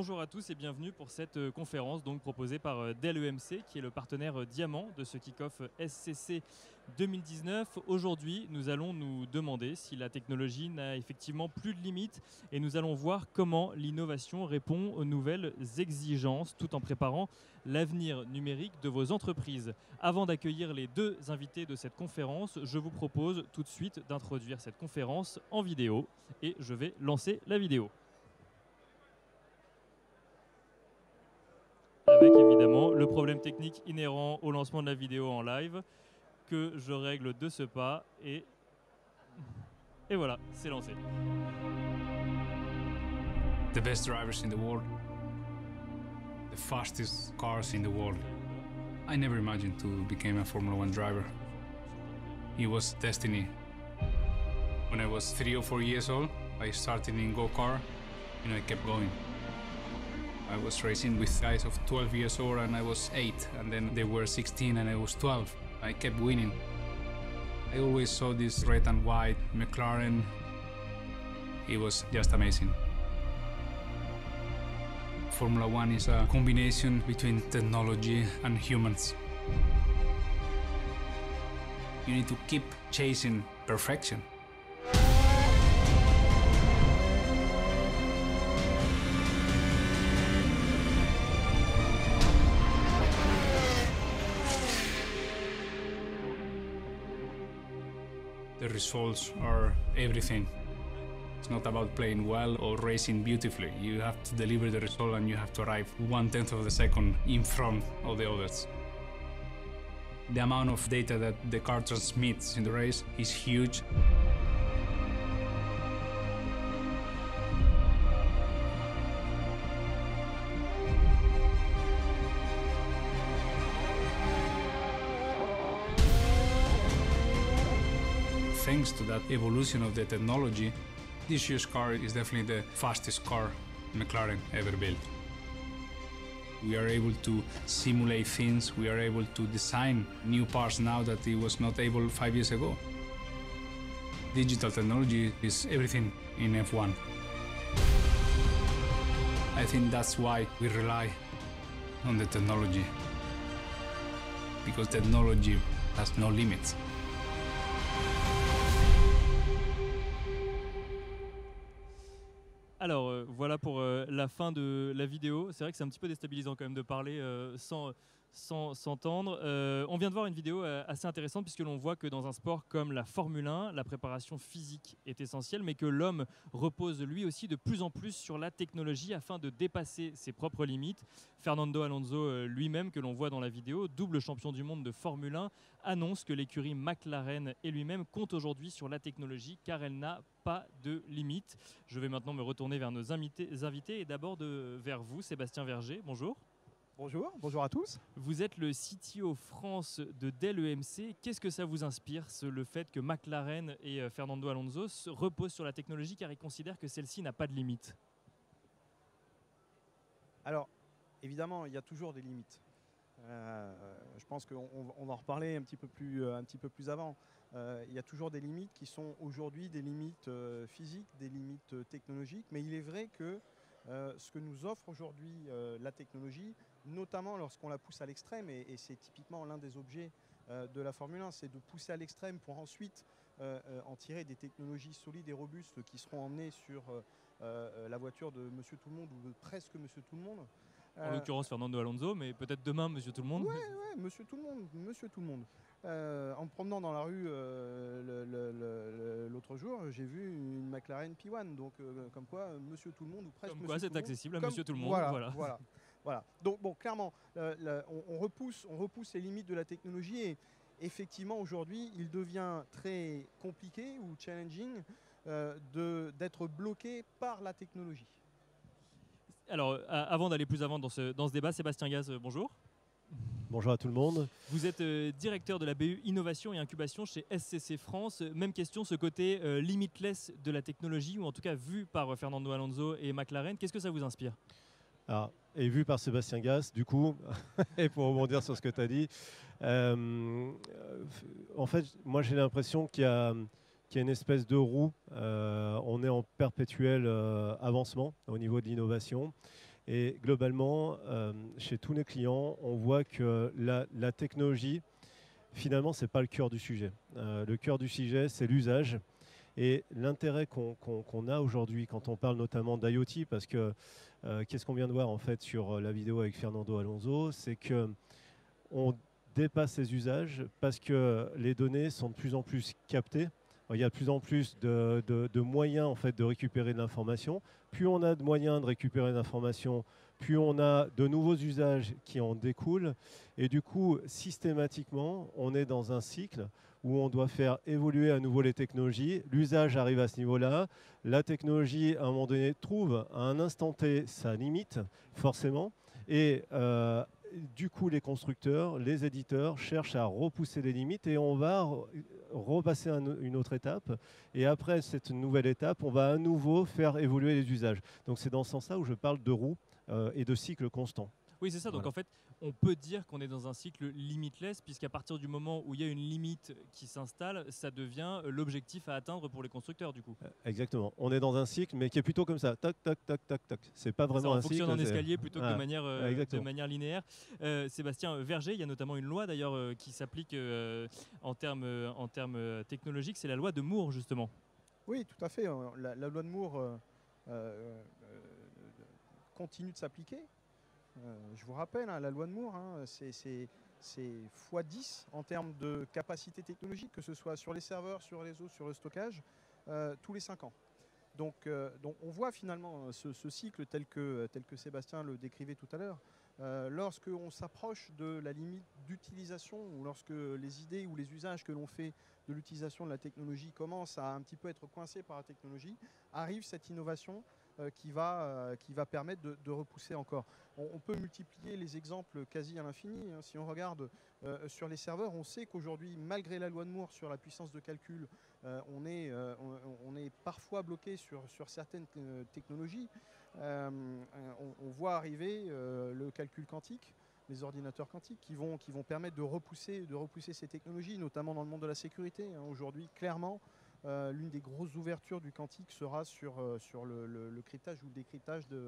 Bonjour à tous et bienvenue pour cette conférence donc proposée par Dell EMC qui est le partenaire diamant de ce kick-off SCC 2019. Aujourd'hui, nous allons nous demander si la technologie n'a effectivement plus de limites et nous allons voir comment l'innovation répond aux nouvelles exigences tout en préparant l'avenir numérique de vos entreprises. Avant d'accueillir les deux invités de cette conférence, je vous propose tout de suite d'introduire cette conférence en vidéo et je vais lancer la vidéo. Avec évidemment le problème technique inhérent au lancement de la vidéo en live que je règle de ce pas et voilà, c'est lancé. The best drivers in the world, the fastest cars in the world. I never imagined to become a Formula One driver. It was destiny. When I was 3 or 4 years old, I started in go-kart and I kept going. I was racing with guys of 12 years old and I was 8, and then they were 16 and I was 12. I kept winning. I always saw this red and white McLaren. It was just amazing. Formula One is a combination between technology and humans. You need to keep chasing perfection. The results are everything. It's not about playing well or racing beautifully. You have to deliver the result and you have to arrive 1/10 of a second in front of the others. The amount of data that the car transmits in the race is huge. Thanks to that evolution of the technology, this year's car is definitely the fastest car McLaren ever built. We are able to simulate things, we are able to design new parts now that it was not able 5 years ago. Digital technology is everything in F1. I think that's why we rely on the technology, because technology has no limits. Alors voilà pour la fin de la vidéo. C'est vrai que c'est un petit peu déstabilisant quand même de parler sans s'entendre. On vient de voir une vidéo assez intéressante puisque l'on voit que dans un sport comme la Formule 1, la préparation physique est essentielle, mais que l'homme repose lui aussi de plus en plus sur la technologie afin de dépasser ses propres limites. Fernando Alonso lui-même, que l'on voit dans la vidéo, double champion du monde de Formule 1, annonce que l'écurie McLaren et lui-même comptent aujourd'hui sur la technologie car elle n'a pas de limite. Je vais maintenant me retourner vers nos invités et d'abord vers vous, Sébastien Verger. Bonjour. Bonjour à tous. Vous êtes le CTO France de Dell EMC. Qu'est-ce que ça vous inspire, le fait que McLaren et Fernando Alonso se reposent sur la technologie car ils considèrent que celle-ci n'a pas de limite? Alors, évidemment, il y a toujours des limites. Je pense qu'on va en reparler un petit peu plus avant. Il y a toujours des limites qui sont aujourd'hui des limites physiques, des limites technologiques, mais il est vrai que ce que nous offre aujourd'hui la technologie, notamment lorsqu'on la pousse à l'extrême, et c'est typiquement l'un des objets de la Formule 1, c'est de pousser à l'extrême pour ensuite en tirer des technologies solides et robustes qui seront emmenées sur la voiture de Monsieur Tout le Monde ou de presque Monsieur Tout le Monde. En l'occurrence Fernando Alonso, mais peut-être demain Monsieur Tout le Monde. Ouais, Monsieur Tout le Monde, Monsieur Tout le Monde. En me promenant dans la rue l'autre jour, j'ai vu une McLaren P1, donc comme quoi Monsieur Tout le Monde ou presque comme Monsieur quoi c'est Tout le Monde, accessible à Monsieur Tout le Monde. Voilà. Donc bon, clairement, on repousse les limites de la technologie et effectivement aujourd'hui, il devient très compliqué ou challenging d'être bloqué par la technologie. Alors, avant d'aller plus avant dans ce débat, Sébastien Gaz, bonjour. Bonjour à tout le monde. Vous êtes directeur de la BU Innovation et Incubation chez SCC France. Même question, ce côté limitless de la technologie, ou en tout cas vu par Fernando Alonso et McLaren, qu'est-ce que ça vous inspire? Alors, et vu par Sébastien Gass, du coup, et pour rebondir sur ce que tu as dit, en fait, moi j'ai l'impression qu'il y a une espèce de roue. On est en perpétuel avancement au niveau de l'innovation. Et globalement, chez tous nos clients, on voit que la technologie, finalement, ce n'est pas le cœur du sujet. Le cœur du sujet, c'est l'usage. Et l'intérêt qu'on a aujourd'hui quand on parle notamment d'IoT, parce que qu'est-ce qu'on vient de voir en fait sur la vidéo avec Fernando Alonso, c'est qu'on dépasse les usages parce que les données sont de plus en plus captées. Il y a de plus en plus de moyens en fait, de récupérer de l'information. Plus on a de moyens de récupérer de l'information, plus on a de nouveaux usages qui en découlent. Et du coup, systématiquement, on est dans un cycle où on doit faire évoluer à nouveau les technologies. L'usage arrive à ce niveau-là. La technologie, à un moment donné, trouve à un instant T sa limite, forcément. Et du coup, les constructeurs, les éditeurs cherchent à repousser les limites et on va repasser une autre étape. Et après cette nouvelle étape, on va à nouveau faire évoluer les usages. Donc c'est dans ce sens-là où je parle de roue et de cycle constant. Oui, c'est ça. Donc Voilà. en fait, on peut dire qu'on est dans un cycle limitless, puisqu'à partir du moment où il y a une limite qui s'installe, ça devient l'objectif à atteindre pour les constructeurs, du coup. Exactement. On est dans un cycle, mais qui est plutôt comme ça. Tac, tac, tac, tac, tac. C'est pas Ça, vraiment on un cycle. fonctionne en escalier plutôt que Ah, de exactement. manière linéaire. Sébastien Verger, il y a notamment une loi d'ailleurs qui s'applique en termes technologiques, c'est la loi de Moore, justement. Oui, tout à fait. La loi de Moore continue de s'appliquer. Je vous rappelle, hein, la loi de Moore, hein, c'est x10 en termes de capacité technologique, que ce soit sur les serveurs, sur les réseaux, sur le stockage, tous les 5 ans. Donc on voit finalement ce cycle tel que Sébastien le décrivait tout à l'heure. Lorsque on s'approche de la limite d'utilisation, ou lorsque les idées ou les usages que l'on fait de l'utilisation de la technologie commencent à un petit peu être coincés par la technologie, arrive cette innovation qui va permettre de repousser encore. On peut multiplier les exemples quasi à l'infini. Hein. Si on regarde sur les serveurs, on sait qu'aujourd'hui, malgré la loi de Moore sur la puissance de calcul, on est parfois bloqué sur certaines technologies. On voit arriver le calcul quantique, les ordinateurs quantiques qui vont permettre de repousser ces technologies, notamment dans le monde de la sécurité. Hein. Aujourd'hui, clairement, l'une des grosses ouvertures du quantique sera sur le cryptage ou le décryptage des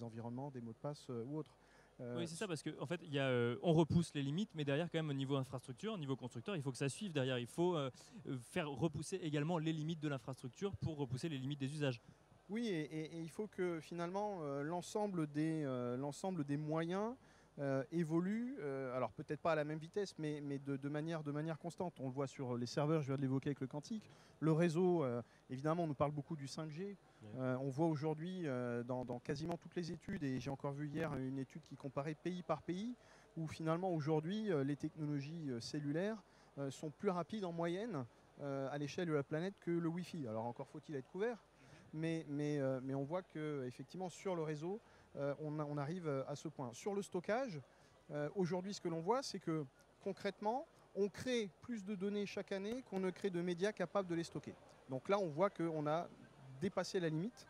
environnements, des mots de passe ou autres. Oui, c'est ça, parce qu'en fait, on repousse les limites, mais derrière, quand même, au niveau infrastructure, au niveau constructeur, il faut que ça suive derrière. Il faut faire repousser également les limites de l'infrastructure pour repousser les limites des usages. Oui, et il faut que finalement l'ensemble des moyens évolue, alors peut-être pas à la même vitesse, mais de manière constante. On le voit sur les serveurs, je viens de l'évoquer avec le quantique. Le réseau, évidemment, on nous parle beaucoup du 5G. On voit aujourd'hui dans quasiment toutes les études, et j'ai encore vu hier une étude qui comparait pays par pays, où finalement aujourd'hui les technologies cellulaires sont plus rapides en moyenne à l'échelle de la planète que le Wi-Fi. Alors encore faut-il être couvert, mais on voit qu'effectivement sur le réseau, on arrive à ce point. Sur le stockage, aujourd'hui, ce que l'on voit, c'est que concrètement, on crée plus de données chaque année qu'on ne crée de médias capables de les stocker. Donc là, on voit qu'on a dépassé la limite.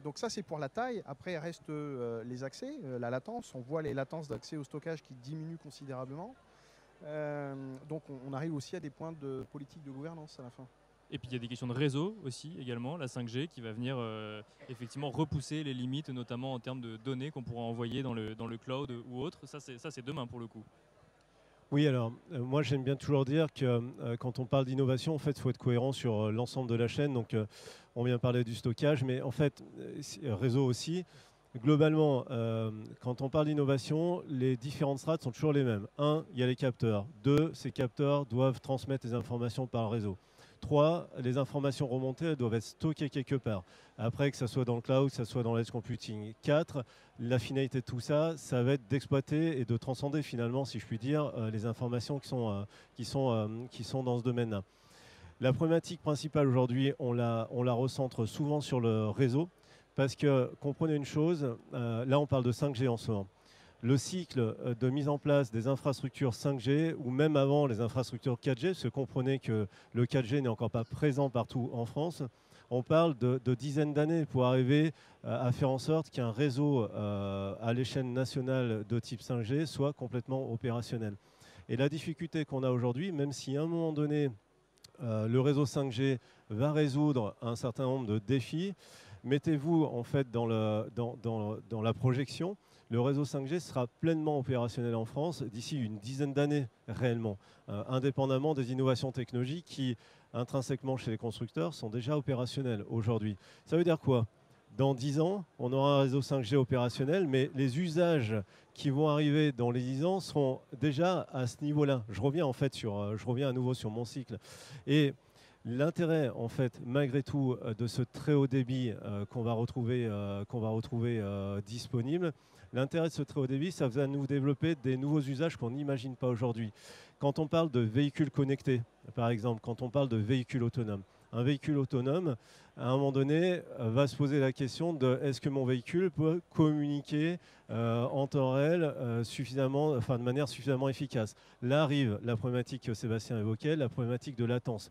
Donc ça, c'est pour la taille. Après, reste les accès, la latence. On voit les latences d'accès au stockage qui diminuent considérablement. Donc on arrive aussi à des points de politique de gouvernance à la fin. Et puis il y a des questions de réseau aussi également, la 5G qui va venir effectivement repousser les limites, notamment en termes de données qu'on pourra envoyer dans le cloud ou autre. Ça c'est demain pour le coup. Oui, alors moi j'aime bien toujours dire que quand on parle d'innovation, en fait, il faut être cohérent sur l'ensemble de la chaîne. Donc on vient parler du stockage, mais en fait, réseau aussi. Globalement, quand on parle d'innovation, les différentes strates sont toujours les mêmes. 1, il y a les capteurs. 2, ces capteurs doivent transmettre les informations par le réseau. 3, les informations remontées, elles doivent être stockées quelque part. Après, que ce soit dans le cloud, que ce soit dans l'edge computing. 4, la finalité de tout ça, ça va être d'exploiter et de transcender finalement, si je puis dire, les informations qui sont dans ce domaine-là. La problématique principale aujourd'hui, on la recentre souvent sur le réseau, parce que comprenez une chose, là on parle de 5G en ce moment. Le cycle de mise en place des infrastructures 5G, ou même avant les infrastructures 4G, parce que comprenez que le 4G n'est encore pas présent partout en France, on parle de dizaines d'années pour arriver à faire en sorte qu'un réseau à l'échelle nationale de type 5G soit complètement opérationnel. Et la difficulté qu'on a aujourd'hui, même si à un moment donné, le réseau 5G va résoudre un certain nombre de défis, Mettez-vous en fait dans la projection. Le réseau 5G sera pleinement opérationnel en France d'ici une dizaine d'années réellement, indépendamment des innovations technologiques qui, intrinsèquement chez les constructeurs, sont déjà opérationnelles aujourd'hui. Ça veut dire quoi? Dans 10 ans, on aura un réseau 5G opérationnel, mais les usages qui vont arriver dans les 10 ans seront déjà à ce niveau-là. Je reviens à nouveau sur mon cycle. Et l'intérêt, en fait, malgré tout, de ce très haut débit qu'on va retrouver disponible, l'intérêt de ce très haut débit, ça va nous développer des nouveaux usages qu'on n'imagine pas aujourd'hui. Quand on parle de véhicules connectés, par exemple, quand on parle de véhicules autonomes, un véhicule autonome, à un moment donné, va se poser la question de est-ce que mon véhicule peut communiquer en temps réel de manière suffisamment efficace. Là arrive la problématique que Sébastien évoquait, la problématique de latence.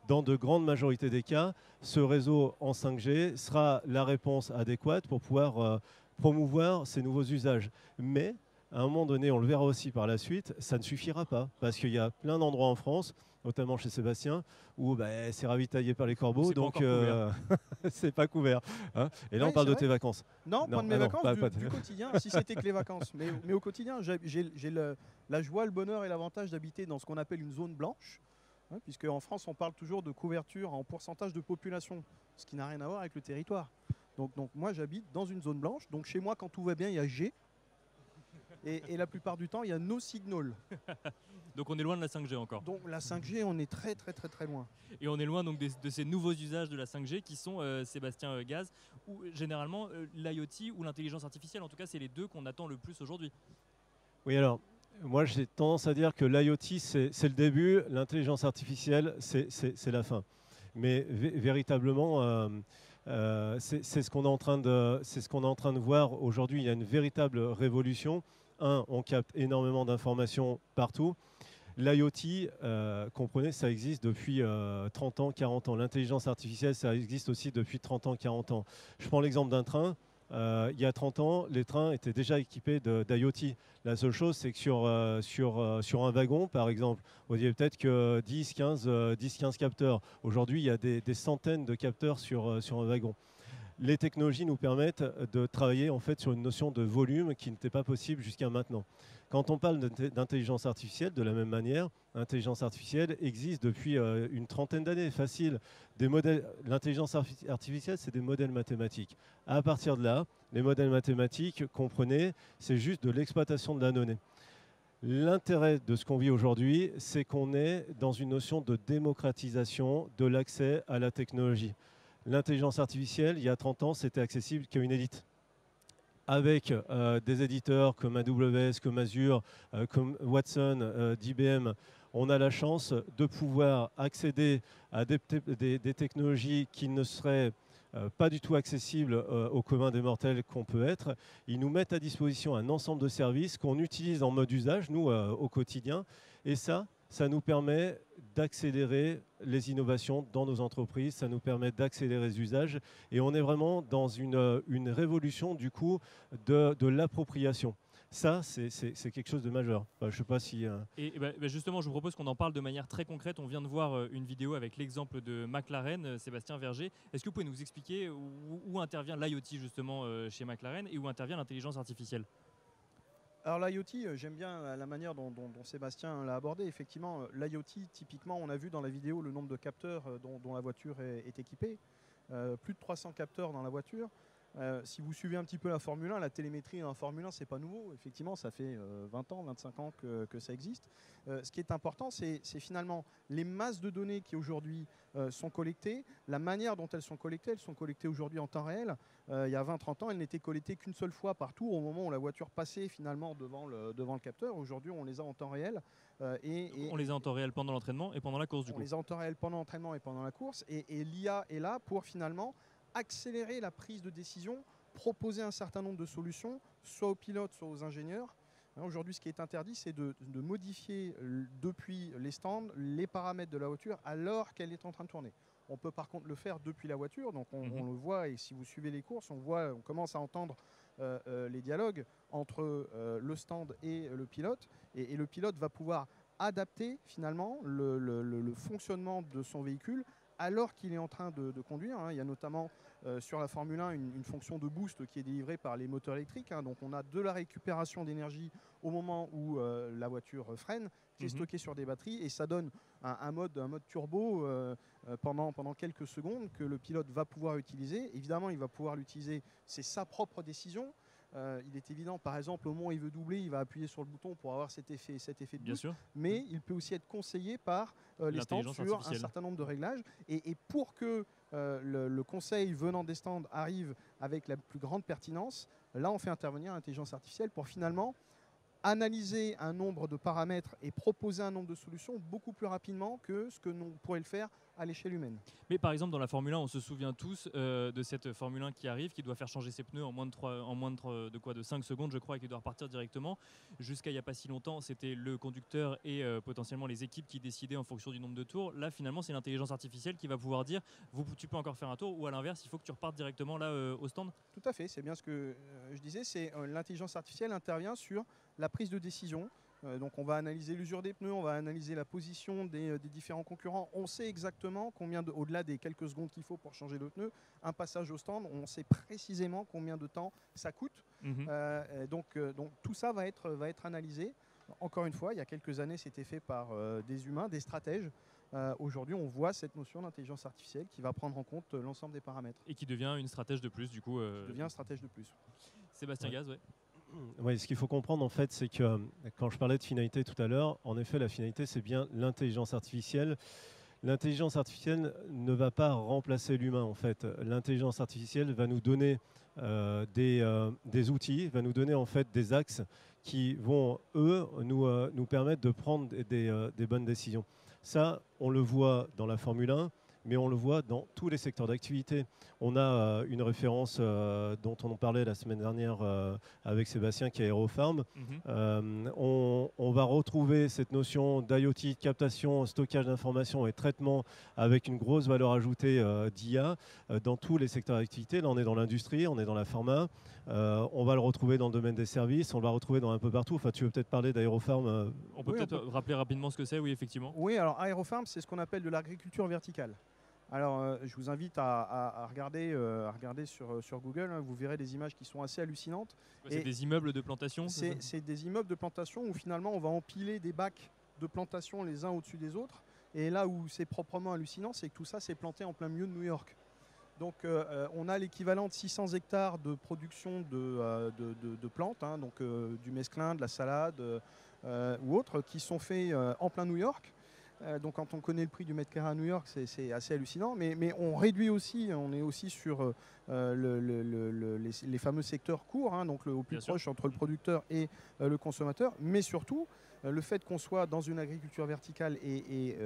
Dans de grandes majorités des cas, ce réseau en 5G sera la réponse adéquate pour pouvoir promouvoir ces nouveaux usages. Mais à un moment donné, on le verra aussi par la suite, ça ne suffira pas. Parce qu'il y a plein d'endroits en France, notamment chez Sébastien, où c'est ravitaillé par les corbeaux, donc c'est pas couvert. Hein. Et là, on parle de tes vacances. Non, pas de mes vacances, du quotidien, si c'était que les vacances. Mais au quotidien, j'ai la joie, le bonheur et l'avantage d'habiter dans ce qu'on appelle une zone blanche. Hein, puisque en France, on parle toujours de couverture en pourcentage de population, ce qui n'a rien à voir avec le territoire. Donc moi, j'habite dans une zone blanche. Donc chez moi, quand tout va bien, il y a G. Et la plupart du temps, il y a no signal. Donc on est loin de la 5G encore. Donc la 5G, on est très très très très loin. Et on est loin donc de ces nouveaux usages de la 5G qui sont, Sébastien Gaz, où généralement l'IoT ou l'intelligence artificielle, en tout cas, c'est les deux qu'on attend le plus aujourd'hui. Oui, alors, moi j'ai tendance à dire que l'IoT, c'est le début, l'intelligence artificielle, c'est la fin. Mais véritablement, c'est ce qu'on est en train de voir aujourd'hui. Il y a une véritable révolution. On capte énormément d'informations partout. L'IoT, comprenez, ça existe depuis 30 ans, 40 ans. L'intelligence artificielle, ça existe aussi depuis 30 ans, 40 ans. Je prends l'exemple d'un train. Il y a 30 ans, les trains étaient déjà équipés d'IoT. La seule chose, c'est que sur un wagon, par exemple, vous voyez peut-être que 10-15 capteurs. Aujourd'hui, il y a des centaines de capteurs sur un wagon. Les technologies nous permettent de travailler en fait sur une notion de volume qui n'était pas possible jusqu'à maintenant. Quand on parle d'intelligence artificielle, de la même manière, l'intelligence artificielle existe depuis une trentaine d'années, facile. L'intelligence artificielle, c'est des modèles mathématiques. À partir de là, les modèles mathématiques, comprenez, c'est juste de l'exploitation de la donnée. L'intérêt de ce qu'on vit aujourd'hui, c'est qu'on est dans une notion de démocratisation de l'accès à la technologie. L'intelligence artificielle, il y a 30 ans, c'était accessible qu'à une élite. Avec des éditeurs comme AWS, comme Azure, comme Watson, d'IBM, on a la chance de pouvoir accéder à des technologies qui ne seraient pas du tout accessibles au commun des mortels qu'on peut être. Ils nous mettent à disposition un ensemble de services qu'on utilise en mode usage, nous, au quotidien. Et ça nous permet d'accélérer les innovations dans nos entreprises, ça nous permet d'accélérer les usages et on est vraiment dans une révolution du coup de l'appropriation. Ça, c'est quelque chose de majeur. Je ne sais pas si... Justement, je vous propose qu'on en parle de manière très concrète. On vient de voir une vidéo avec l'exemple de McLaren, Sébastien Verger. Est-ce que vous pouvez nous expliquer où intervient l'IoT justement chez McLaren et où intervient l'intelligence artificielle ? Alors l'IoT, j'aime bien la manière dont Sébastien l'a abordé. Effectivement, l'IoT, typiquement, on a vu dans la vidéo le nombre de capteurs dont la voiture est équipée. Plus de 300 capteurs dans la voiture. Si vous suivez un petit peu la Formule 1, la télémétrie en Formule 1, c'est pas nouveau. Effectivement, ça fait 20 ans, 25 ans que ça existe. Ce qui est important, c'est finalement les masses de données qui aujourd'hui sont collectées, la manière dont elles sont collectées aujourd'hui en temps réel. Il y a 20-30 ans, elles n'étaient collectées qu'une seule fois par tour au moment où la voiture passait finalement devant le capteur. Aujourd'hui, on les a en temps réel. On les a en temps réel pendant l'entraînement et pendant la course du coup. On les a en temps réel pendant l'entraînement et pendant la course. Et l'IA est là pour finalement accélérer la prise de décision, proposer un certain nombre de solutions, soit aux pilotes, soit aux ingénieurs. Aujourd'hui, ce qui est interdit, c'est de modifier depuis les stands les paramètres de la voiture alors qu'elle est en train de tourner. On peut par contre le faire depuis la voiture, donc on le voit, et si vous suivez les courses, on commence à entendre les dialogues entre le stand et le pilote, et le pilote va pouvoir adapter finalement le fonctionnement de son véhicule alors qu'il est en train de conduire. Il y a notamment sur la Formule 1 une fonction de boost qui est délivrée par les moteurs électriques. Hein. Donc on a de la récupération d'énergie au moment où la voiture freine, qui est stockée sur des batteries, et ça donne un mode turbo pendant quelques secondes que le pilote va pouvoir utiliser. Évidemment, il va pouvoir l'utiliser, c'est sa propre décision. Il est évident, par exemple, au moment où il veut doubler, il va appuyer sur le bouton pour avoir cet effet de boost. Mais il peut aussi être conseillé par les stands sur un certain nombre de réglages. Et pour que le conseil venant des stands arrive avec la plus grande pertinence, là, on fait intervenir l'intelligence artificielle pour finalement analyser un nombre de paramètres et proposer un nombre de solutions beaucoup plus rapidement que ce que l'on pourrait le faire à l'échelle humaine. Mais par exemple, dans la Formule 1, on se souvient tous de cette Formule 1 qui arrive, qui doit faire changer ses pneus en moins de 5 secondes, je crois, et qui doit repartir directement. Jusqu'à il n'y a pas si longtemps, c'était le conducteur et potentiellement les équipes qui décidaient en fonction du nombre de tours. Là, finalement, c'est l'intelligence artificielle qui va pouvoir dire tu peux encore faire un tour, ou à l'inverse, il faut que tu repartes directement là au stand. Tout à fait, c'est bien ce que je disais, c'est l'intelligence artificielle intervient sur la prise de décision. Donc on va analyser l'usure des pneus, on va analyser la position des différents concurrents. On sait exactement combien, au-delà des quelques secondes qu'il faut pour changer le pneu, un passage au stand, on sait précisément combien de temps ça coûte. Donc tout ça va être analysé. Encore une fois, il y a quelques années, c'était fait par des humains, des stratèges. Aujourd'hui, on voit cette notion d'intelligence artificielle qui va prendre en compte l'ensemble des paramètres. Et qui devient une stratège de plus, du coup. Devient un stratège de plus. Sébastien Gaz, ouais. Oui, ce qu'il faut comprendre en fait, c'est que quand je parlais de finalité tout à l'heure, en effet, la finalité, c'est bien l'intelligence artificielle. L'intelligence artificielle ne va pas remplacer l'humain en fait. L'intelligence artificielle va nous donner des outils, va nous donner en fait des axes qui vont, eux, nous permettre de prendre des bonnes décisions. Ça, on le voit dans la Formule 1, mais on le voit dans tous les secteurs d'activité. On a une référence dont on en parlait la semaine dernière avec Sébastien, qui est Aerofarm. On va retrouver cette notion d'IoT, de captation, stockage d'informations et traitement avec une grosse valeur ajoutée d'IA dans tous les secteurs d'activité. Là, on est dans l'industrie, on est dans la pharma. On va le retrouver dans le domaine des services, on va le retrouver dans un peu partout. Enfin, tu veux peut-être parler d'Aerofarm On peut peut-être rappeler rapidement ce que c'est, oui, effectivement. Oui, alors Aerofarm, c'est ce qu'on appelle de l'agriculture verticale. Alors, je vous invite à regarder sur Google. Hein, vous verrez des images qui sont assez hallucinantes. C'est des immeubles de plantation? C'est des immeubles de plantation où finalement on va empiler des bacs de plantation les uns au-dessus des autres. Et là où c'est proprement hallucinant, c'est que tout ça s'est planté en plein milieu de New York. Donc on a l'équivalent de 600 hectares de production de plantes, hein, donc du mesclin, de la salade ou autres, qui sont faits en plein New York. Donc quand on connaît le prix du mètre carré à New York, c'est assez hallucinant. Mais on réduit aussi, on est aussi sur les fameux secteurs courts, hein, donc au plus proche entre le producteur et le consommateur. Mais surtout, le fait qu'on soit dans une agriculture verticale et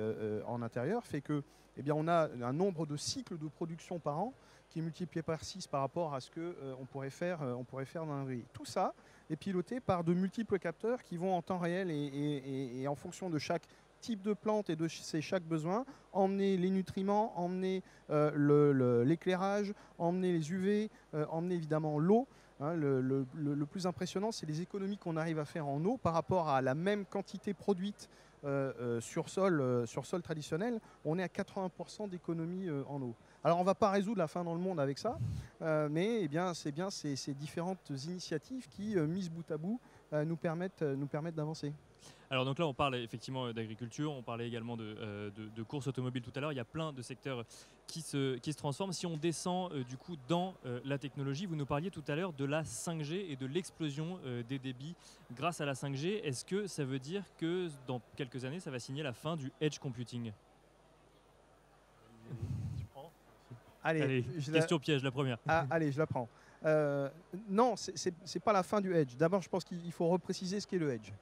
en intérieur fait que, eh bien, on a un nombre de cycles de production par an qui est multiplié par 6 par rapport à ce qu'on pourrait faire dans un grille. Tout ça est piloté par de multiples capteurs qui vont en temps réel et en fonction de chaque type de plante et de chaque besoin, emmener les nutriments, emmener l'éclairage, emmener les UV, emmener évidemment l'eau. Hein, le plus impressionnant, c'est les économies qu'on arrive à faire en eau par rapport à la même quantité produite sur sol traditionnel. On est à 80% d'économie en eau. Alors on ne va pas résoudre la faim dans le monde avec ça, mais c'est bien ces différentes initiatives qui, mises bout à bout, nous permettent d'avancer. Alors donc là, on parle effectivement d'agriculture, on parlait également de courses automobiles tout à l'heure. Il y a plein de secteurs qui se transforment. Si on descend du coup dans la technologie, vous nous parliez tout à l'heure de la 5G et de l'explosion des débits grâce à la 5G. Est-ce que ça veut dire que dans quelques années, ça va signer la fin du edge computing? Allez, question piège, la première. Allez, je la prends. Non, c'est pas la fin du edge. D'abord, je pense qu'il faut repréciser ce qu'est le edge.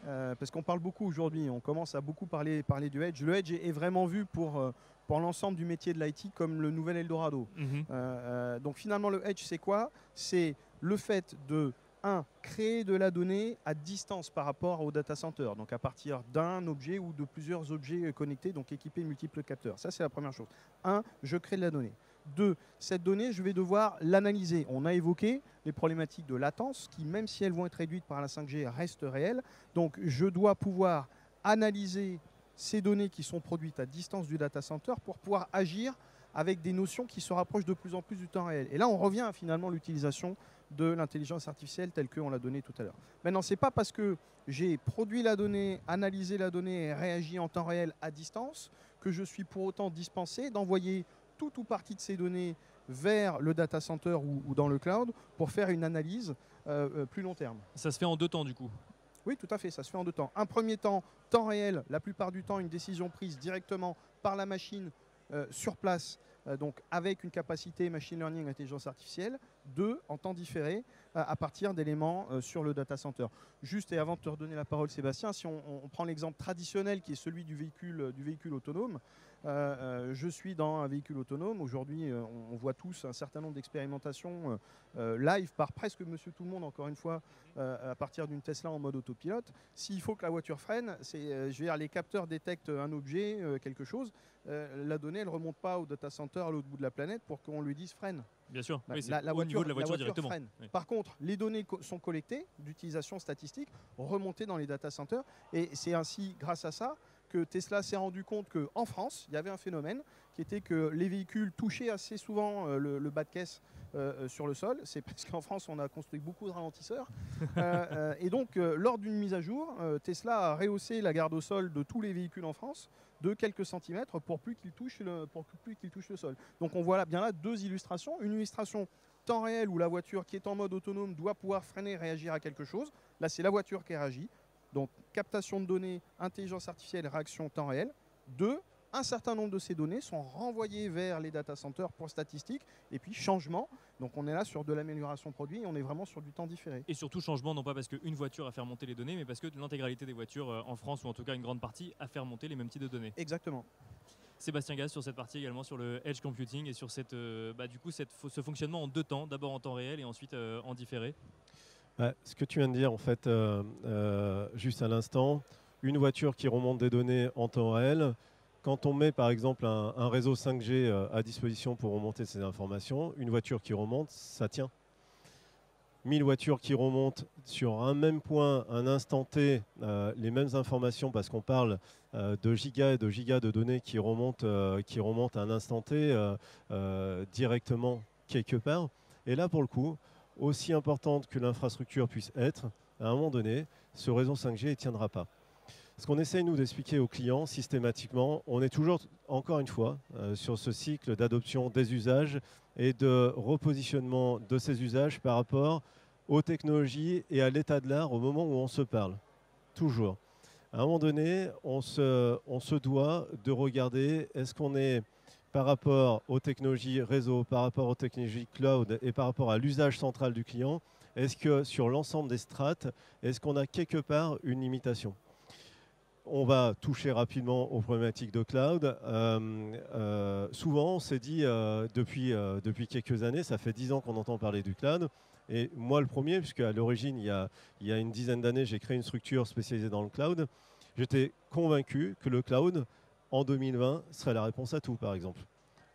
Parce qu'on parle beaucoup aujourd'hui, on commence à beaucoup parler du edge. Le edge est vraiment vu pour l'ensemble du métier de l'IT comme le nouvel Eldorado. Donc finalement, le edge, c'est quoi? C'est le fait de créer de la donnée à distance par rapport au data center, donc à partir d'un objet ou de plusieurs objets connectés, donc équipés de multiples capteurs. Ça, c'est la première chose. Je crée de la donnée. 2, cette donnée, je vais devoir l'analyser. On a évoqué les problématiques de latence qui, même si elles vont être réduites par la 5G, restent réelles. Donc, je dois pouvoir analyser ces données qui sont produites à distance du data center pour pouvoir agir avec des notions qui se rapprochent de plus en plus du temps réel. Et là, on revient à finalement l'utilisation de l'intelligence artificielle telle qu'on l'a donnée tout à l'heure. Maintenant, ce n'est pas parce que j'ai produit la donnée, analysé la donnée et réagi en temps réel à distance que je suis pour autant dispensé d'envoyer toute ou partie de ces données vers le data center ou dans le cloud pour faire une analyse plus long terme. Ça se fait en 2 temps du coup. Oui, tout à fait, ça se fait en 2 temps. Un premier temps réel, la plupart du temps une décision prise directement par la machine sur place, donc avec une capacité machine learning, intelligence artificielle. 2, en temps différé, à partir d'éléments sur le data center. Juste, et avant de te redonner la parole Sébastien, si on prend l'exemple traditionnel qui est celui du véhicule autonome, je suis dans un véhicule autonome. Aujourd'hui, on voit tous un certain nombre d'expérimentations live par presque monsieur tout le monde, encore une fois, à partir d'une Tesla en mode autopilote. S'il faut que la voiture freine, je veux dire, les capteurs détectent un objet, quelque chose. La donnée, elle ne remonte pas au data center à l'autre bout de la planète pour qu'on lui dise freine. Bien sûr, oui, c'est la au voiture, niveau de la voiture directement. freine. Oui. Par contre, les données sont collectées d'utilisation statistique, remontées dans les data centers. Et c'est ainsi, grâce à ça, que Tesla s'est rendu compte qu'en France, il y avait un phénomène qui était que les véhicules touchaient assez souvent le bas de caisse sur le sol. C'est parce qu'en France, on a construit beaucoup de ralentisseurs. Et donc, lors d'une mise à jour, Tesla a rehaussé la garde au sol de tous les véhicules en France de quelques centimètres pour plus qu'ils touchent le sol. Donc on voit là, bien là 2 illustrations. Une illustration temps réel où la voiture qui est en mode autonome doit pouvoir freiner, réagir à quelque chose. Là, c'est la voiture qui réagit. Donc captation de données, intelligence artificielle, réaction temps réel. 2, un certain nombre de ces données sont renvoyées vers les data centers pour statistiques et puis changement. Donc on est là sur de l'amélioration produit et on est vraiment sur du temps différé. Et surtout changement, non pas parce qu'une voiture a fait remonter les données, mais parce que l'intégralité des voitures en France, ou en tout cas une grande partie, a fait remonter les mêmes types de données. Exactement. Sébastien Gaz sur cette partie également, sur le edge computing et sur ce fonctionnement en 2 temps, d'abord en temps réel et ensuite en différé. Ce que tu viens de dire, en fait, juste à l'instant, une voiture qui remonte des données en temps réel, quand on met par exemple un réseau 5G à disposition pour remonter ces informations, une voiture qui remonte, ça tient. 1000 voitures qui remontent sur un même point, un instant T, les mêmes informations, parce qu'on parle de gigas et de gigas de données qui remontent à un instant T directement quelque part. Et là, pour le coup, aussi importante que l'infrastructure puisse être, à un moment donné, ce réseau 5G ne tiendra pas. Ce qu'on essaye, nous, d'expliquer aux clients systématiquement, on est toujours, encore une fois, sur ce cycle d'adoption des usages et de repositionnement de ces usages par rapport aux technologies et à l'état de l'art au moment où on se parle. Toujours. À un moment donné, on se doit de regarder, est-ce qu'on est, par rapport aux technologies réseau, par rapport aux technologies cloud et par rapport à l'usage central du client, est-ce que sur l'ensemble des strates, est-ce qu'on a quelque part une limitation ? On va toucher rapidement aux problématiques de cloud. Souvent, on s'est dit depuis quelques années, ça fait 10 ans qu'on entend parler du cloud. Et moi, le premier, puisque à l'origine, il y a une dizaine d'années, j'ai créé une structure spécialisée dans le cloud. J'étais convaincu que le cloud, en 2020, serait la réponse à tout, par exemple.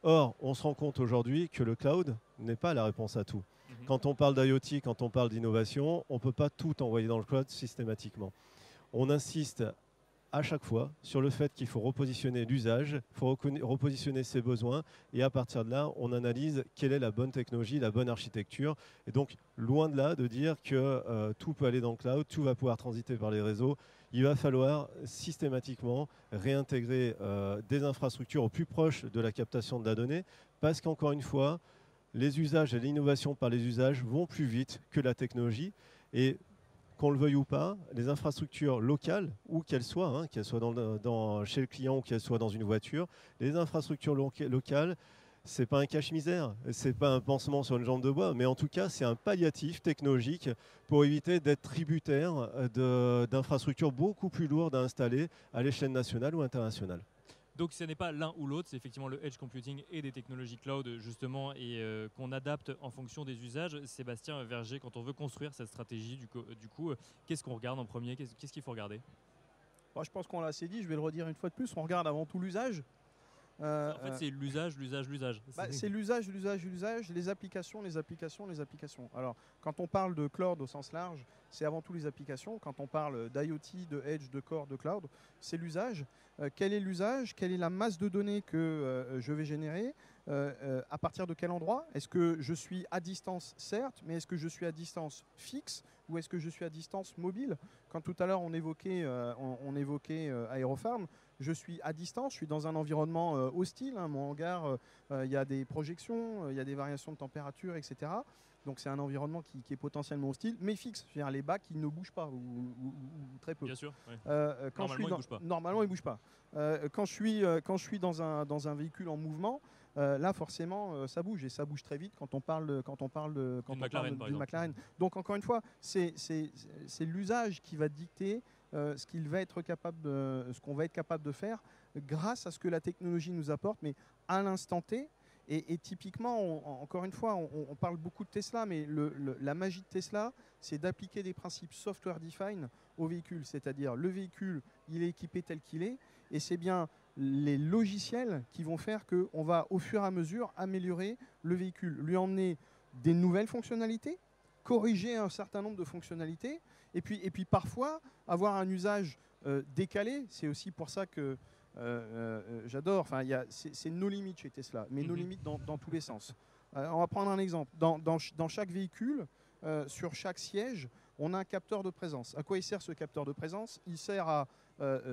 Or, on se rend compte aujourd'hui que le cloud n'est pas la réponse à tout. Quand on parle d'IoT, quand on parle d'innovation, on ne peut pas tout envoyer dans le cloud systématiquement. On insiste à chaque fois sur le fait qu'il faut repositionner l'usage, il faut repositionner ses besoins et à partir de là, on analyse quelle est la bonne technologie, la bonne architecture. Et donc, loin de là de dire que tout peut aller dans le cloud, tout va pouvoir transiter par les réseaux. Il va falloir systématiquement réintégrer des infrastructures au plus proche de la captation de la donnée parce qu'encore une fois, les usages et l'innovation par les usages vont plus vite que la technologie. Et qu'on le veuille ou pas, les infrastructures locales, où qu'elles soient, qu'elles soient chez le client ou qu'elles soient dans une voiture, les infrastructures locales, ce n'est pas un cache-misère, ce n'est pas un pansement sur une jambe de bois, mais en tout cas, c'est un palliatif technologique pour éviter d'être tributaire d'infrastructures beaucoup plus lourdes à installer à l'échelle nationale ou internationale. Donc ce n'est pas l'un ou l'autre, c'est effectivement le edge computing et des technologies cloud justement et qu'on adapte en fonction des usages. Sébastien Verger, quand on veut construire cette stratégie, du coup qu'est-ce qu'on regarde en premier ? Qu'est-ce qu'il faut regarder ? Je pense qu'on l'a assez dit, je vais le redire une fois de plus, on regarde avant tout l'usage. En fait, c'est l'usage. C'est l'usage, les applications. Alors, quand on parle de cloud au sens large, c'est avant tout les applications. Quand on parle d'IoT, de Edge, de Core, de Cloud, c'est l'usage. Quel est l'usage? Quelle est la masse de données que je vais générer? À partir de quel endroit? Est-ce que je suis à distance, certes, mais est-ce que je suis à distance fixe ou est-ce que je suis à distance mobile? Quand tout à l'heure on évoquait Aéropharm, je suis à distance, je suis dans un environnement hostile. Mon hangar, il y a des projections, il y a des variations de température, etc. Donc c'est un environnement qui est potentiellement hostile, mais fixe. C'est-à-dire les bacs, ils ne bougent pas, ou très peu. Bien sûr. Ouais. Normalement, ils ne bougent pas. Normalement, ils ne bougent pas. Quand je suis dans un véhicule en mouvement, là forcément ça bouge, et ça bouge très vite quand on parle d'une McLaren. Donc encore une fois, c'est l'usage qui va dicter ce qu'on va être capable de faire grâce à ce que la technologie nous apporte, mais à l'instant T. Et typiquement, encore une fois, on parle beaucoup de Tesla, mais la magie de Tesla, c'est d'appliquer des principes software-defined au véhicule. C'est-à-dire, le véhicule, il est équipé tel qu'il est, et c'est bien les logiciels qui vont faire qu'on va, au fur et à mesure, améliorer le véhicule, lui emmener des nouvelles fonctionnalités, corriger un certain nombre de fonctionnalités, et puis parfois, avoir un usage décalé. C'est aussi pour ça que j'adore, c'est no limit chez Tesla, mais no limit dans tous les sens. On va prendre un exemple. Dans chaque véhicule, sur chaque siège, on a un capteur de présence. À quoi il sert ce capteur de présence? Il sert à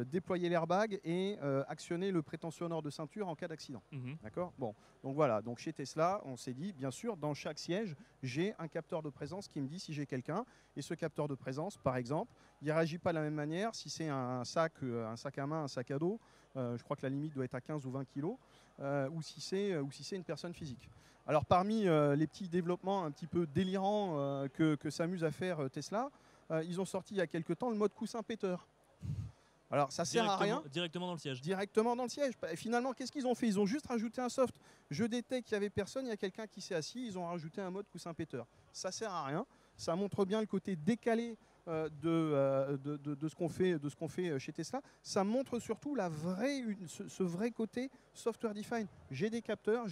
déployer l'airbag et actionner le prétentionneur de ceinture en cas d'accident. D'accord? Bon, donc voilà. Donc chez Tesla, on s'est dit, bien sûr, dans chaque siège, j'ai un capteur de présence qui me dit si j'ai quelqu'un. Et ce capteur de présence, par exemple, il ne réagit pas de la même manière si c'est un sac à main, un sac à dos. Je crois que la limite doit être à 15 ou 20 kilos, ou si c'est une personne physique. Alors parmi les petits développements un petit peu délirants que s'amuse à faire Tesla, ils ont sorti il y a quelque temps le mode coussin péteur. Alors ça sert à rien. Directement dans le siège. Directement dans le siège. Et finalement, qu'est-ce qu'ils ont fait? Ils ont juste rajouté un soft. Je détecte qu'il n'y avait personne, il y a quelqu'un qui s'est assis, ils ont rajouté un mode coussin péteur. Ça sert à rien. Ça montre bien le côté décalé de ce qu'on fait chez Tesla. Ça montre surtout ce vrai côté software defined. J'ai des capteurs,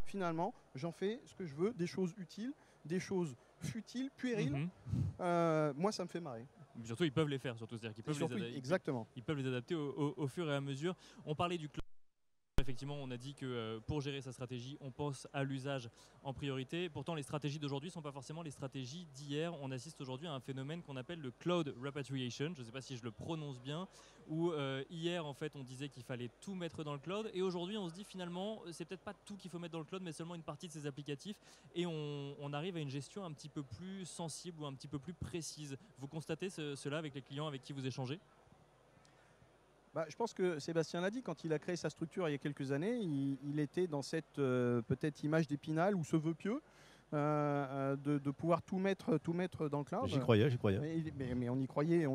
finalement, j'en fais ce que je veux, des choses utiles, des choses futiles, puériles. Moi, ça me fait marrer. Mais surtout, ils peuvent les faire, c'est-à-dire qu'ils peuvent exactement. Ils peuvent les adapter au fur et à mesure. On parlait du cloud. Effectivement, on a dit que pour gérer sa stratégie, on pense à l'usage en priorité. Pourtant, les stratégies d'aujourd'hui ne sont pas forcément les stratégies d'hier. On assiste aujourd'hui à un phénomène qu'on appelle le cloud repatriation. Je ne sais pas si je le prononce bien. Où hier, en fait, on disait qu'il fallait tout mettre dans le cloud. Et aujourd'hui, on se dit finalement, c'est peut-être pas tout qu'il faut mettre dans le cloud, mais seulement une partie de ses applicatifs. Et on arrive à une gestion un petit peu plus sensible ou un petit peu plus précise. Vous constatez cela avec les clients avec qui vous échangez ? Je pense que Sébastien l'a dit, quand il a créé sa structure il y a quelques années, il était dans cette peut-être image d'Épinal ou ce vœu pieux de pouvoir tout mettre dans le cloud. J'y croyais. Mais on y croyait,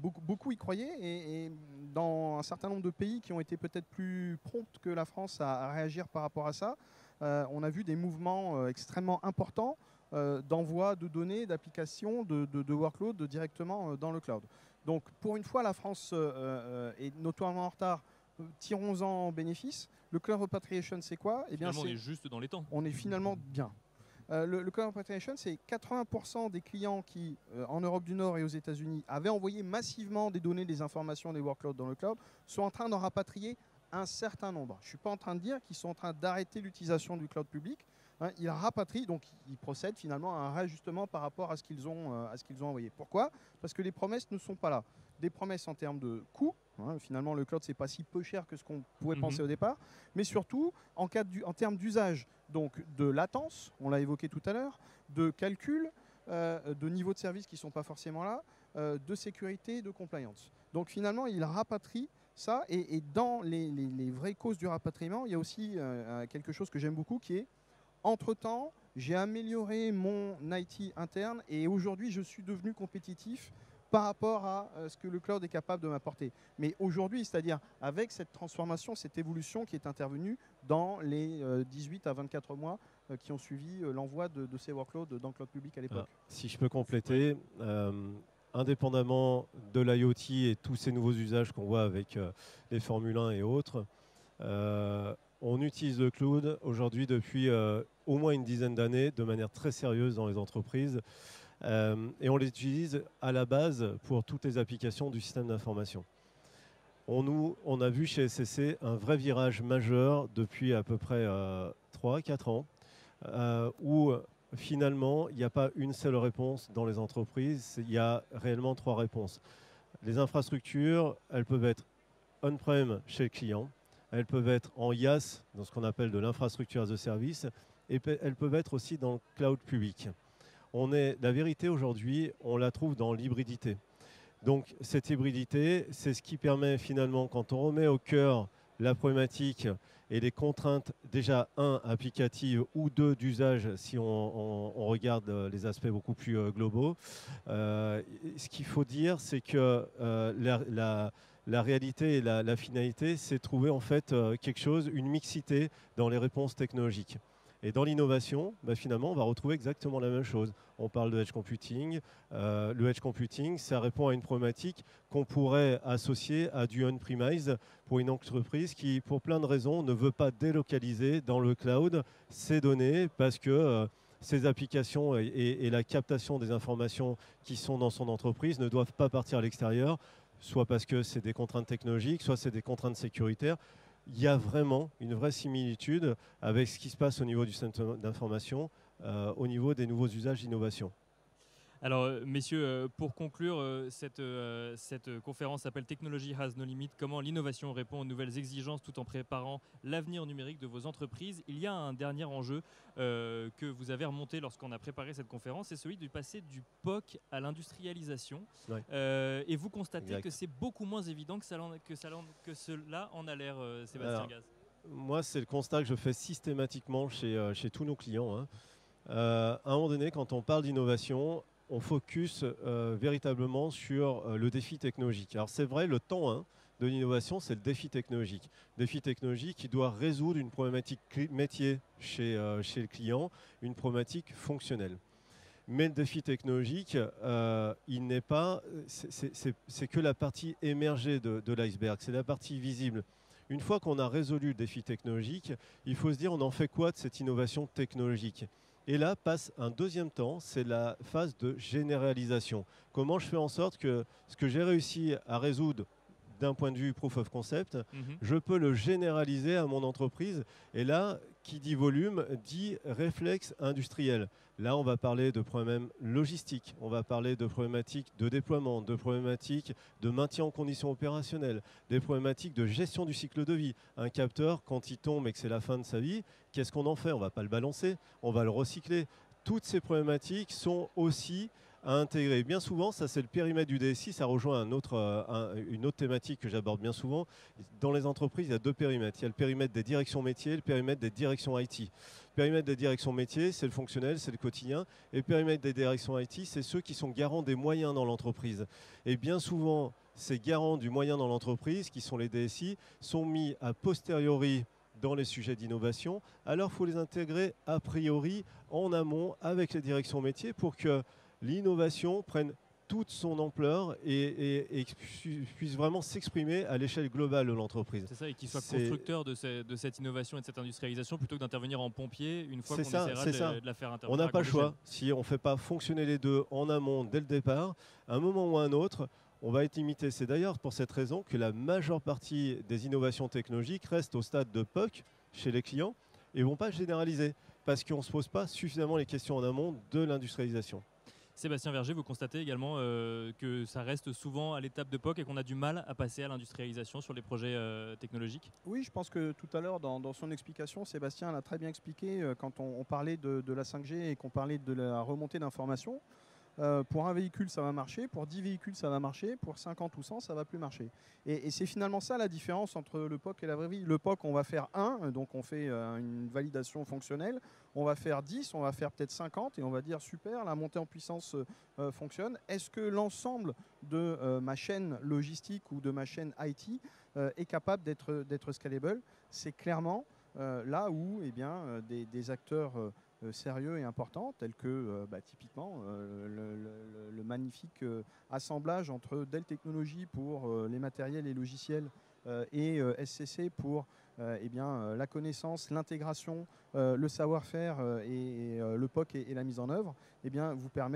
beaucoup y croyaient, et dans un certain nombre de pays qui ont été peut-être plus prompts que la France à réagir par rapport à ça, on a vu des mouvements extrêmement importants d'envoi de données, d'applications, de workload directement dans le cloud. Donc pour une fois, la France est notoirement en retard. Tirons-en bénéfice. Le cloud repatriation, c'est quoi? Finalement, on est juste dans les temps. On est finalement bien. Le cloud repatriation, c'est 80% des clients qui, en Europe du Nord et aux États-Unis, avaient envoyé massivement des données, des informations, des workloads dans le cloud, sont en train d'en rapatrier un certain nombre. Je ne suis pas en train de dire qu'ils sont en train d'arrêter l'utilisation du cloud public. Ils rapatrient, donc ils procèdent finalement à un réajustement par rapport à ce qu'ils ont envoyé. Pourquoi? Parce que les promesses ne sont pas là. Des promesses en termes de coûts. Finalement, le cloud, c'est pas si peu cher que ce qu'on pouvait penser au départ. Mais surtout, en termes d'usage, donc de latence, on l'a évoqué tout à l'heure, de calcul, de niveau de service qui ne sont pas forcément là, de sécurité, de compliance. Donc finalement, ils rapatrient ça. Et dans les vraies causes du rapatriement, il y a aussi quelque chose que j'aime beaucoup qui est: entre-temps, j'ai amélioré mon IT interne et aujourd'hui, je suis devenu compétitif par rapport à ce que le cloud est capable de m'apporter. Mais aujourd'hui, c'est-à-dire avec cette transformation, cette évolution qui est intervenue dans les 18 à 24 mois qui ont suivi l'envoi de ces workloads dans le cloud public à l'époque. Si je peux compléter, indépendamment de l'IoT et tous ces nouveaux usages qu'on voit avec les Formule 1 et autres, On utilise le cloud aujourd'hui depuis au moins une dizaine d'années de manière très sérieuse dans les entreprises. Et on l'utilise à la base pour toutes les applications du système d'information. On a vu chez SCC un vrai virage majeur depuis à peu près 3-4 ans, où finalement, il n'y a pas une seule réponse dans les entreprises, il y a réellement 3 réponses. Les infrastructures, elles peuvent être on-prem chez le client, elles peuvent être en IaaS, dans ce qu'on appelle de l'infrastructure as a service, et elles peuvent être aussi dans le cloud public. La vérité aujourd'hui, on la trouve dans l'hybridité. Donc cette hybridité, c'est ce qui permet finalement, quand on remet au cœur la problématique et les contraintes, déjà, 1, applicatives, ou 2, d'usage, si on regarde les aspects beaucoup plus globaux. Ce qu'il faut dire, c'est que la réalité et la finalité, c'est trouver en fait quelque chose, une mixité dans les réponses technologiques. Et dans l'innovation, finalement, on va retrouver exactement la même chose. On parle de edge computing. Le edge computing, ça répond à une problématique qu'on pourrait associer à du on-premise pour une entreprise qui, pour plein de raisons, ne veut pas délocaliser dans le cloud ses données parce que ces applications et la captation des informations qui sont dans son entreprise ne doivent pas partir à l'extérieur, soit parce que c'est des contraintes technologiques, soit c'est des contraintes sécuritaires. Il y a vraiment une vraie similitude avec ce qui se passe au niveau du système d'information, au niveau des nouveaux usages d'innovation. Alors, messieurs, pour conclure, cette conférence s'appelle Technology has no limit. Comment l'innovation répond aux nouvelles exigences tout en préparant l'avenir numérique de vos entreprises. Il y a un dernier enjeu que vous avez remonté lorsqu'on a préparé cette conférence, c'est celui de passer du POC à l'industrialisation. Ouais. Et vous constatez que c'est beaucoup moins évident que cela en a l'air, Sébastien Gaz. Moi, c'est le constat que je fais systématiquement chez tous nos clients. Hein. À un moment donné, quand on parle d'innovation, on focus véritablement sur le défi technologique. Alors c'est vrai, le temps 1 de l'innovation, c'est le défi technologique. Défi technologique qui doit résoudre une problématique métier chez le client, une problématique fonctionnelle. Mais le défi technologique, il n'est pas, c'est que la partie émergée de l'iceberg, c'est la partie visible. Une fois qu'on a résolu le défi technologique, il faut se dire on en fait quoi de cette innovation technologique ? Et là passe un deuxième temps, c'est la phase de généralisation. Comment je fais en sorte que ce que j'ai réussi à résoudre d'un point de vue proof of concept, je peux le généraliser à mon entreprise. Et là, qui dit volume, dit réflexe industriel. Là, on va parler de problèmes logistiques, on va parler de problématiques de déploiement, de problématiques de maintien en conditions opérationnelles, des problématiques de gestion du cycle de vie. Un capteur, quand il tombe et que c'est la fin de sa vie, qu'est-ce qu'on en fait? On ne va pas le balancer, on va le recycler. Toutes ces problématiques sont aussi à intégrer. Bien souvent, ça c'est le périmètre du DSI, ça rejoint une autre thématique que j'aborde bien souvent. Dans les entreprises, il y a 2 périmètres. Il y a le périmètre des directions métiers et le périmètre des directions IT. Le périmètre des directions métiers, c'est le fonctionnel, c'est le quotidien. Et le périmètre des directions IT, c'est ceux qui sont garants des moyens dans l'entreprise. Et bien souvent, ces garants du moyen dans l'entreprise, qui sont les DSI, sont mis a posteriori dans les sujets d'innovation. Alors, il faut les intégrer a priori en amont avec les directions métiers pour que l'innovation prenne toute son ampleur et puisse vraiment s'exprimer à l'échelle globale de l'entreprise. C'est ça, et qu'il soit constructeur de cette innovation et de cette industrialisation plutôt que d'intervenir en pompier une fois qu'on essaiera de la faire intervenir. On n'a pas le choix. Si on ne fait pas fonctionner les deux en amont dès le départ, à un moment ou à un autre, on va être limité. C'est d'ailleurs pour cette raison que la majeure partie des innovations technologiques restent au stade de POC chez les clients et ne vont pas généraliser parce qu'on ne se pose pas suffisamment les questions en amont de l'industrialisation. Sébastien Verger, vous constatez également que ça reste souvent à l'étape de POC et qu'on a du mal à passer à l'industrialisation sur les projets technologiques? Oui, je pense que tout à l'heure, dans son explication, Sébastien l'a très bien expliqué quand on parlait de la 5G et qu'on parlait de la remontée d'informations. Pour un véhicule, ça va marcher. Pour 10 véhicules, ça va marcher. Pour 50 ou 100, ça ne va plus marcher. Et c'est finalement ça la différence entre le POC et la vraie vie. Le POC, on va faire 1, donc on fait une validation fonctionnelle. On va faire 10, on va faire peut-être 50 et on va dire super, la montée en puissance fonctionne. Est-ce que l'ensemble de ma chaîne logistique ou de ma chaîne IT est capable d'être scalable? C'est clairement là où des acteurs sérieux et importants, tels que typiquement le magnifique assemblage entre Dell Technologies pour les matériels et logiciels et SCC pour eh bien, la connaissance, l'intégration, le savoir-faire et le POC et la mise en œuvre eh bien,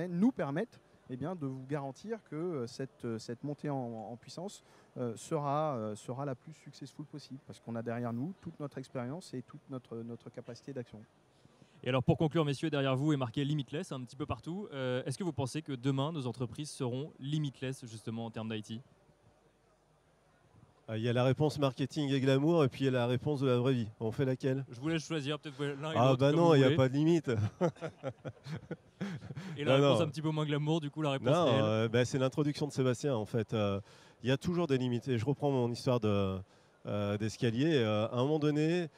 nous permettent eh bien, de vous garantir que cette montée en puissance sera la plus successful possible parce qu'on a derrière nous toute notre expérience et toute notre capacité d'action. Et alors pour conclure, messieurs, derrière vous est marqué limitless un petit peu partout. Est-ce que vous pensez que demain, nos entreprises seront limitless justement en termes d'IT ? Il y a la réponse marketing et glamour et puis il y a la réponse de la vraie vie. On fait laquelle? Je vous laisse choisir peut-être l'un et l'autre. Ah bah non, il n'y a pas de limite. Et la réponse un petit peu moins glamour, du coup la réponse réelle. C'est l'introduction de Sébastien en fait. Il y a toujours des limites. Et je reprends mon histoire d'escalier. À un moment donné,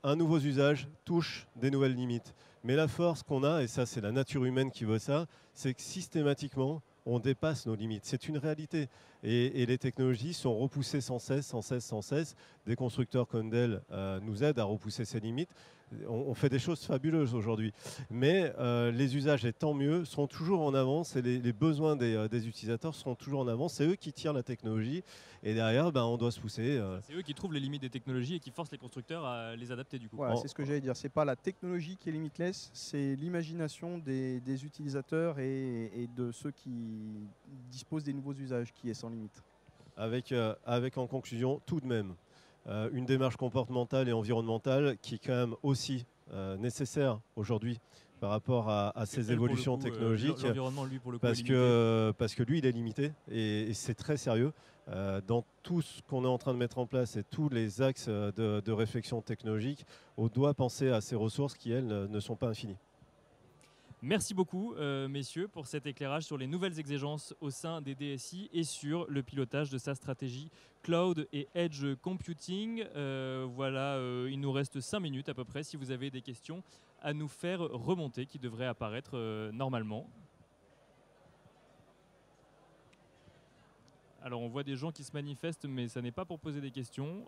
un nouveau usage touche des nouvelles limites. Mais la force qu'on a, et ça c'est la nature humaine qui veut ça, c'est que systématiquement, on dépasse nos limites. C'est une réalité. Et les technologies sont repoussées sans cesse. Des constructeurs comme Dell nous aident à repousser ces limites. On fait des choses fabuleuses aujourd'hui. Mais les usages, et tant mieux, seront toujours en avance et les besoins des utilisateurs seront toujours en avance. C'est eux qui tirent la technologie. Et derrière, on doit se pousser. C'est eux qui trouvent les limites des technologies et qui forcent les constructeurs à les adapter du coup. Voilà, c'est ce que j'allais dire. C'est pas la technologie qui est limitless, c'est l'imagination des utilisateurs et de ceux qui disposent des nouveaux usages qui est sans limite. Avec en conclusion, tout de même, une démarche comportementale et environnementale qui est quand même aussi nécessaire aujourd'hui par rapport à ces évolutions technologiques. L'environnement, lui, pour le coup, parce que lui, il est limité et c'est très sérieux. Dans tout ce qu'on est en train de mettre en place et tous les axes de réflexion technologique, on doit penser à ces ressources qui, elles, ne sont pas infinies. Merci beaucoup, messieurs, pour cet éclairage sur les nouvelles exigences au sein des DSI et sur le pilotage de sa stratégie cloud et edge computing. Il nous reste 5 minutes à peu près si vous avez des questions à nous faire remonter qui devraient apparaître normalement. Alors on voit des gens qui se manifestent mais ça n'est pas pour poser des questions.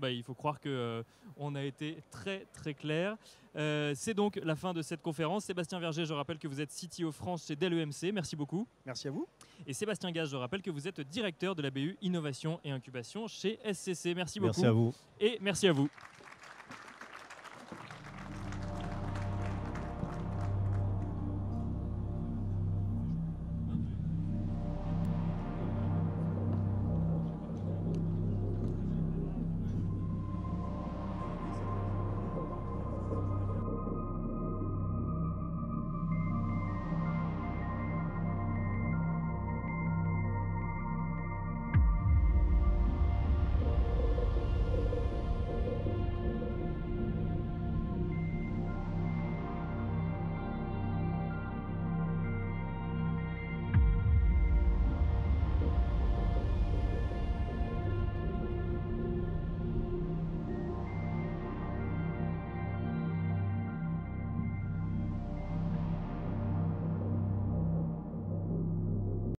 Il faut croire qu'on a été très très clair. C'est donc la fin de cette conférence. Sébastien Verger, je rappelle que vous êtes CTO France chez Dell EMC. Merci beaucoup. Merci à vous. Et Sébastien Gage, je rappelle que vous êtes directeur de la BU Innovation et Incubation chez SCC. Merci beaucoup. Merci à vous. Et merci à vous.